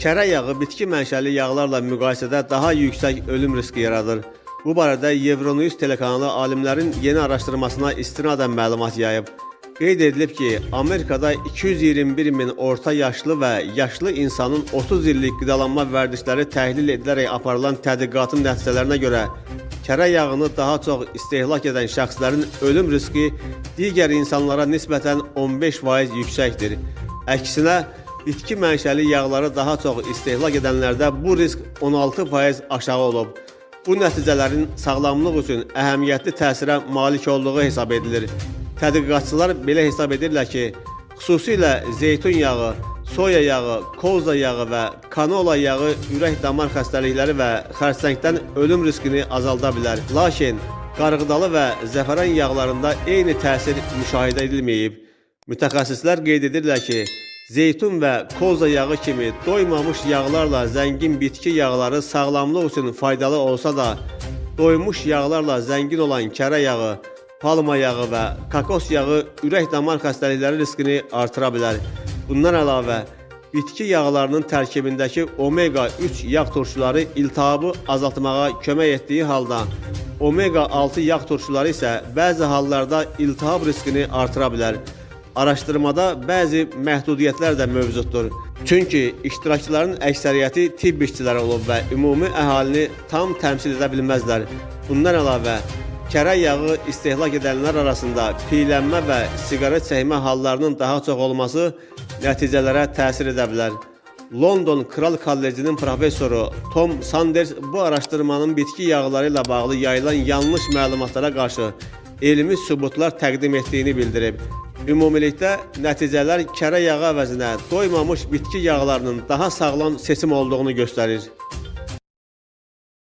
Kərə yağı bitki mənşəli yağlarla müqayisədə daha yüksək ölüm riski yaradır. Bu barədə Euronews telekanalı alimlərin yeni araşdırmasına istinadən məlumat yayıb. Qeyd edilib ki, Amerikada 221 min orta yaşlı və yaşlı insanın 30 illik qidalanma vərdişləri təhlil edilərək aparılan tədqiqatın nəticələrinə görə kərə yağını daha çox istehlak edən şəxslərin ölüm riski digər insanlara nisbətən 15% yüksəkdir. Əksinə, bitki mənşəli yağları daha çox istehlak edənlərdə bu risk 16% aşağı olub. Bu nəticələrin sağlamlıq üçün əhəmiyyətli təsirə malik olduğu hesab edilir. Tədqiqatçılar belə hesab edirlər ki, xüsusilə zeytun yağı, soya yağı, koza yağı və kanola yağı ürək-damar xəstəlikləri və xərçəngdən ölüm riskini azalda bilər. Lakin qarğıdalı və zəfəran yağlarında eyni təsir müşahidə edilməyib. Mütəxəssislər qeyd edirlər ki, zeytun və koza yağı kimi doymamış yağlarla zəngin bitki yağları sağlamlıq üçün faydalı olsa da, doymuş yağlarla zəngin olan kərə yağı, palma yağı və kakos yağı ürək-damar xəstəlikləri riskini artıra bilər. Bundan əlavə, bitki yağlarının tərkibindəki omega-3 yağ turşuları iltihabı azaltmağa kömək etdiyi halda, omega-6 yağ turşuları isə bəzi hallarda iltihab riskini artıra bilər. Araşdırmada bəzi məhdudiyyətlər də mövcuddur. Çünki iştirakçıların əksəriyyəti tibb işçiləri olub və ümumi əhalini tam təmsil edə bilməzlər. Bundan əlavə, kərə yağı istehlak edənlər arasında piylənmə və siqaret çəkmə hallarının daha çox olması nəticələrə təsir edə bilər. London Kral Kollecinin professoru Tom Sanders bu araşdırmanın bitki yağları ilə bağlı yayılan yanlış məlumatlara qarşı elmi sübutlar təqdim etdiyini bildirib. Ümumilikdə nəticələr kərə yağı əvəzinə doymamış bitki yağlarının daha sağlam seçim olduğunu göstərir.